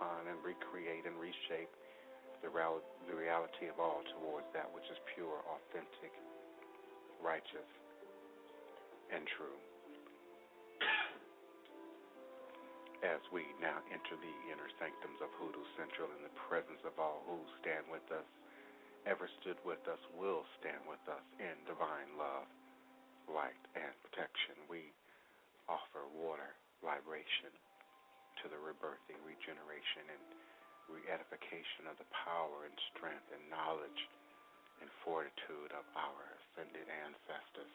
upon and recreate and reshape the reality of all towards that which is pure, authentic, righteous, and true. As we now enter the inner sanctums of Hoodoo Central in the presence of all who stand with us, ever stood with us, will stand with us in divine love, light, and protection, we offer water, libation to the rebirthing, regeneration, and re-edification of the power and strength and knowledge and fortitude of our ascended ancestors,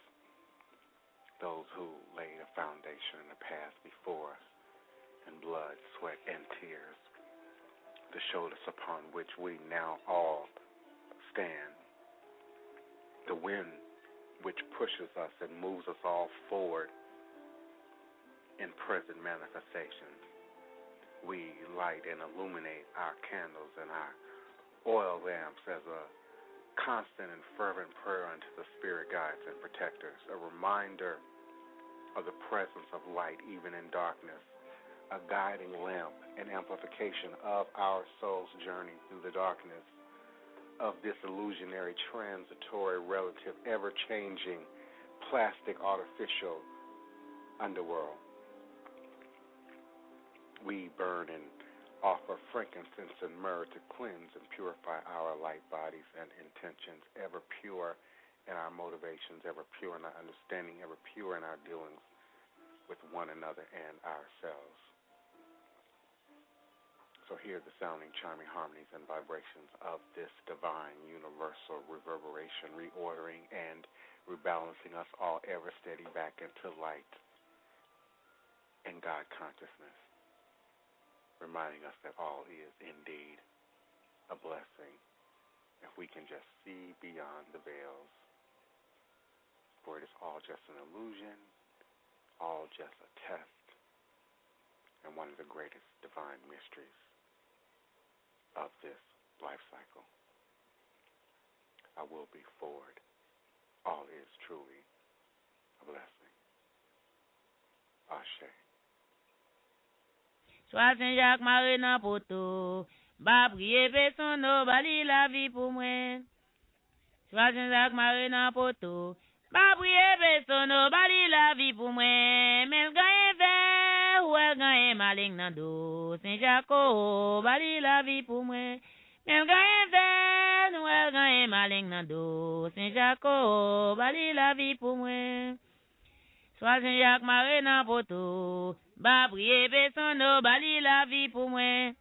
those who laid a foundation in the past before us, in blood, sweat, and tears, the shoulders upon which we now all stand, the wind which pushes us and moves us all forward in present manifestations. We light and illuminate our candles and our oil lamps as a constant and fervent prayer unto the spirit guides and protectors, a reminder of the presence of light even in darkness, a guiding lamp and amplification of our soul's journey through the darkness of this illusionary, transitory, relative, ever-changing, plastic, artificial underworld. We burn and offer frankincense and myrrh to cleanse and purify our light bodies and intentions, ever pure in our motivations, ever pure in our understanding, ever pure in our dealings with one another and ourselves. So hear the sounding, charming harmonies and vibrations of this divine, universal reverberation, reordering and rebalancing us all ever steady back into light and God consciousness, reminding us that all is indeed a blessing if we can just see beyond the veils, for it is all just an illusion, all just a test, and one of the greatest divine mysteries of this life cycle. I will be forward. All is truly a blessing. Ashe. Soit Saint-Jacques Marie nan poto, ba prier personne no bali la vie pour moi. Soit Saint-Jacques Marie nan poto, ba prier personne no bali la vie pour moi. Mais gagne ver ou elle gagne maling nan do. Saint-Jacques bali la vie pour moi. Mais gagne ver ou elle gagne maling nan do. Saint-Jacques bali la vie pour moi. Soit Saint-Jacques Marie nan poto, ba prier personne no bali la vie pour moi.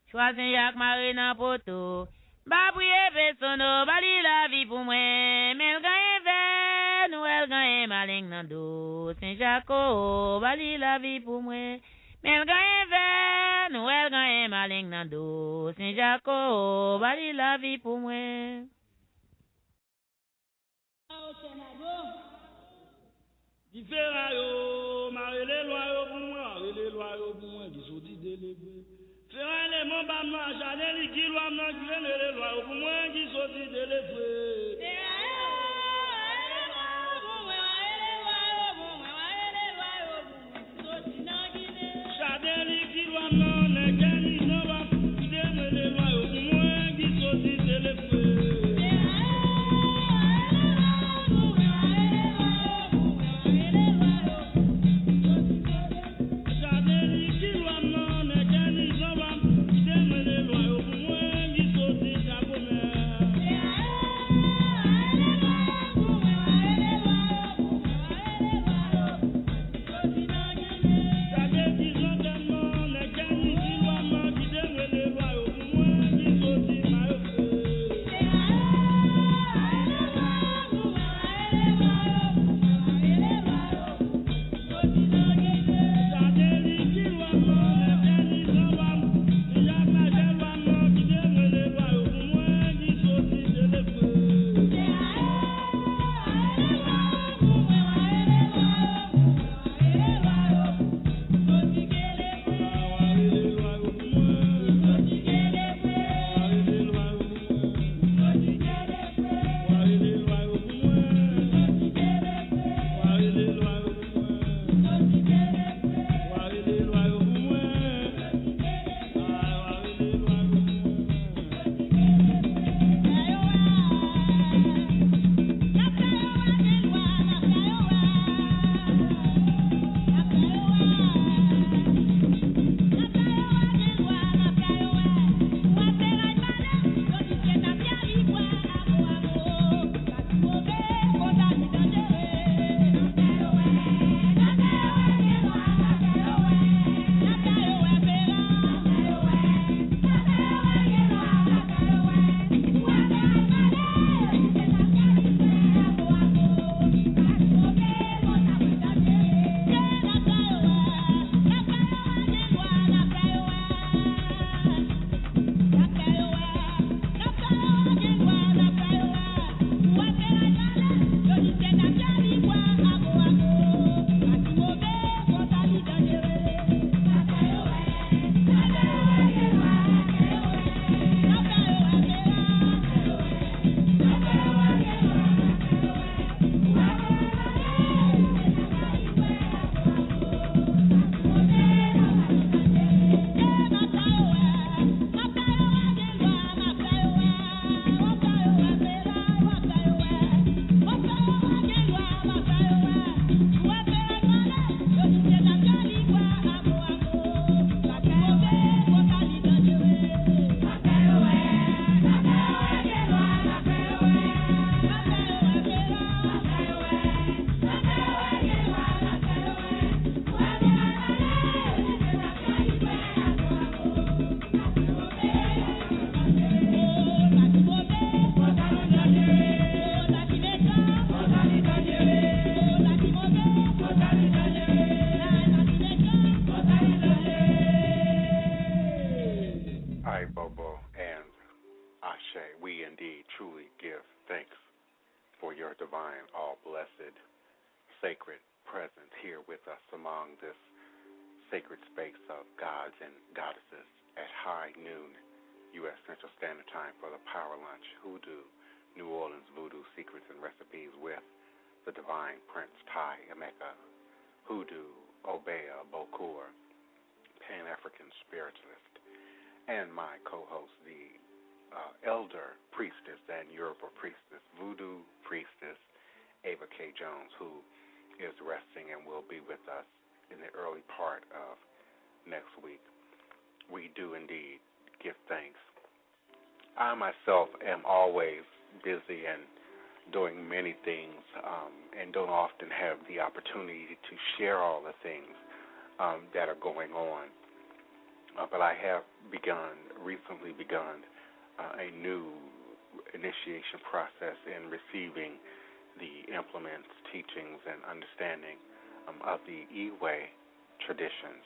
Soit Saint-Jacques Marie nan poto, ba prier personne no bali la vie pour moi. Mais gagne ver nou elle gagne maling nan do. Saint-Jacques bali la vie pour moi. Mais gagne ver nou elle gagne maling nan do. Saint-Jacques bali la vie pour moi. Différent yo, marre les lois yo pour moi, marre les lois yo pour moi, qui sont délégués. Faire les mots bas moi, j'allais les qui loi moi, qui viennent les lois yo pour moi, qui sont délégués. J'allais les qui loi moi, les qui n'ont pas, qui viennent les lois yo pour moi, qui sont délégués. right, Bobo and Ashe. We indeed truly give thanks for your divine, all-blessed, sacred presence here with us among this sacred space of gods and goddesses at high noon, U.S. Central Standard Time for the Power Lunch, Hoodoo, New Orleans Voodoo Secrets and Recipes with the Divine Prince Tai Emeka, Hoodoo, Obeah, Bokur, Pan-African Spiritualist, and my co-host, the Elder Priestess and Yoruba Priestess, Voodoo Priestess, Ava K. Jones, who is resting and will be with us in the early part of next week. We do indeed give thanks. I myself am always busy and doing many things and don't often have the opportunity to share all the things that are going on. But I have recently begun a new initiation process in receiving the implements, teachings, and understanding of the Iwe traditions.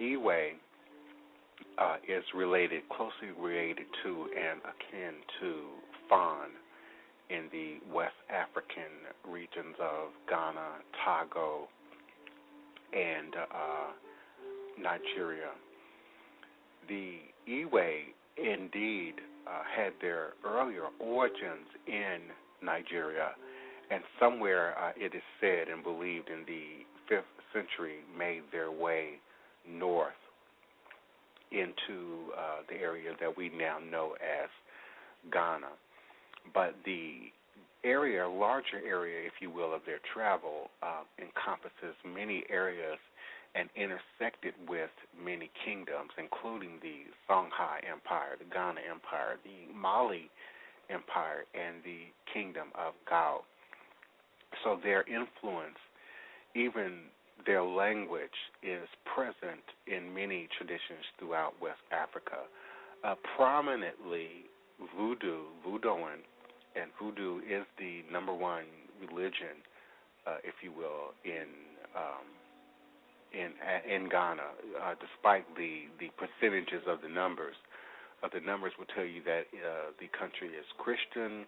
Iwe is closely related to and akin to Fon in the West African regions of Ghana, Togo, and Nigeria. The Iwe indeed had their earlier origins in Nigeria, and somewhere it is said and believed in the 5th century made their way north into the area that we now know as Ghana. But the larger area, if you will, of their travel encompasses many areas and intersected with many kingdoms, including the Songhai Empire, the Ghana Empire, the Mali Empire, and the Kingdom of Gao. So their influence, even their language, is present in many traditions throughout West Africa. Prominently, Voodooing, and Voodoo is the number one religion, if you will, in Ghana, despite the percentages of the numbers. The numbers will tell you that the country is Christian,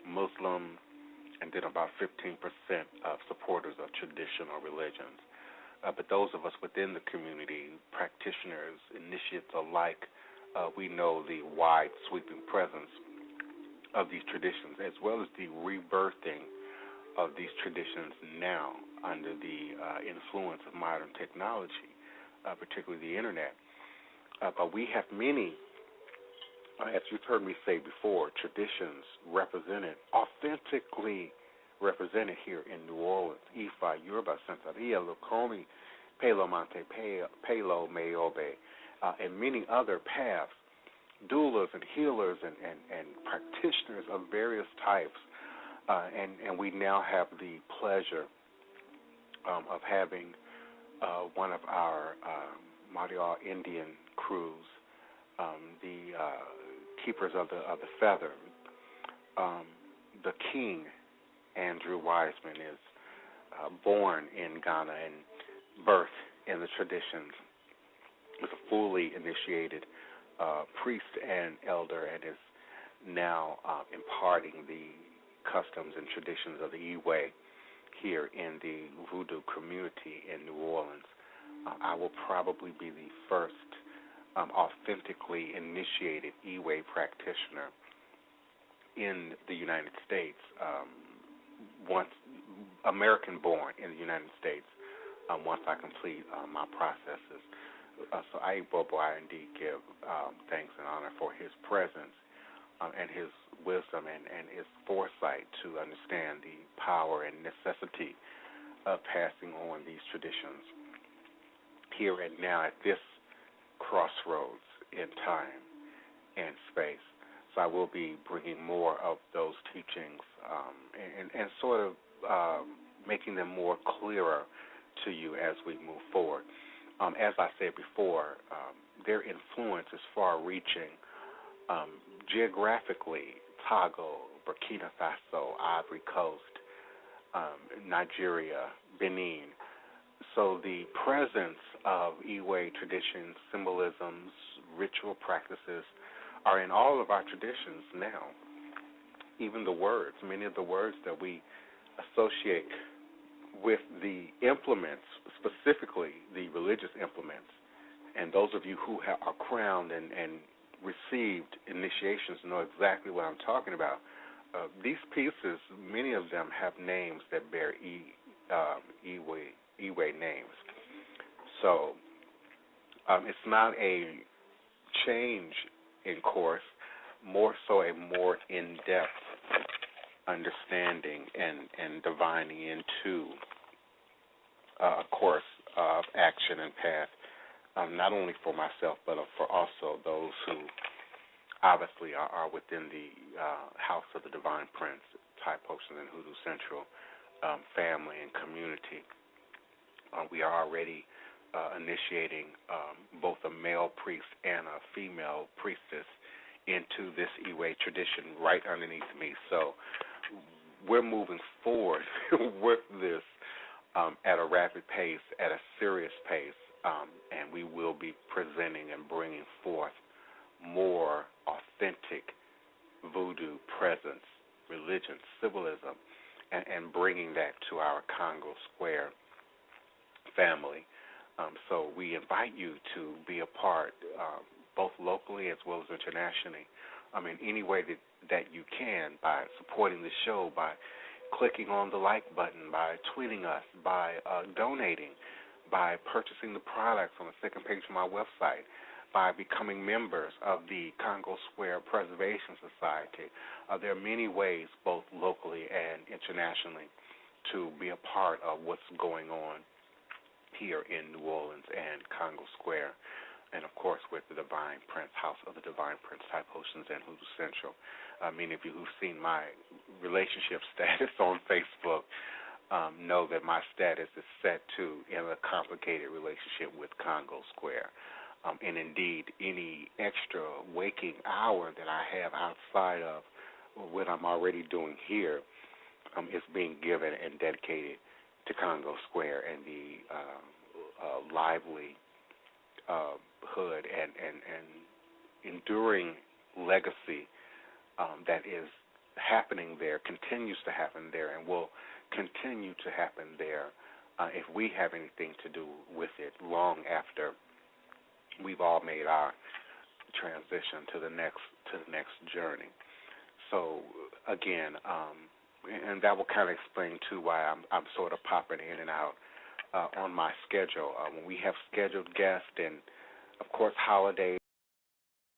Muslim, and then about 15% of supporters of traditional religions. But those of us within the community, practitioners, initiates alike, we know the wide sweeping presence of these traditions, as well as the rebirthing of these traditions now under the influence of modern technology, particularly the internet. But we have many, as you've heard me say before, traditions authentically represented here in New Orleans: Ifa, Yoruba, Santeria, Lokomi, Palo Monte, Palo Mayobe, and many other paths, doulas and healers and practitioners of various types. And we now have the pleasure of having one of our Marial Indian crews, the keepers of the feather. The king, Andrew Wiseman, is born in Ghana and birthed in the traditions, is a fully initiated priest and elder, and is now imparting the customs and traditions of the Iwe here in the Voodoo community in New Orleans. I will probably be the first authentically initiated Iwe practitioner in the United States, once American-born in the United States, once I complete my processes. So Bobo, I indeed give thanks and honor for his presence and his wisdom and his foresight to understand the power and necessity of passing on these traditions here and now at this crossroads in time and space. So I will be bringing more of those teachings and sort of making them more clearer to you as we move forward. As I said before, their influence is far-reaching. Geographically, Togo, Burkina Faso, Ivory Coast, Nigeria, Benin, So the presence of Iwe traditions, symbolisms, ritual practices are in all of our traditions now. Even the words, many of the words that we associate with the implements, specifically the religious implements, and those of you who are crowned and received initiations know exactly what I'm talking about. These pieces, many of them have names that bear Iwe names. So it's not a change in course, more so a more in-depth understanding and divining into a course of action and path, not only for myself but for also those who obviously are within the House of the Divine Prince, Thai Potions and Hoodoo Central family and community. We are already initiating both a male priest and a female priestess into this Iwe tradition right underneath me. So we're moving forward with this at a rapid pace, at a serious pace, and we will be presenting and bringing forth more authentic voodoo presence, religion, symbolism, and bringing that to our Congo Square family. So we invite you to be a part, both locally as well as internationally, in any way that you can, by supporting the show, by clicking on the like button, by tweeting us, by donating, by purchasing the products on the second page of my website, by becoming members of the Congo Square Preservation Society. There are many ways, both locally and internationally, to be a part of what's going on here in New Orleans and Congo Square, and of course with the Divine Prince, House of the Divine Prince, Thai Potions and Hoodoo Central. Many of you who've seen my relationship status on Facebook know that my status is set to in a complicated relationship with Congo Square. And indeed, any extra waking hour that I have outside of what I'm already doing here is being given and dedicated to Congo Square and the lively hood and enduring legacy that is happening there, continues to happen there, and will continue to happen there if we have anything to do with it long after we've all made our transition to the next journey. So again, and that will kind of explain too why I'm sort of popping in and out on my schedule. When we have scheduled guests and of course holidays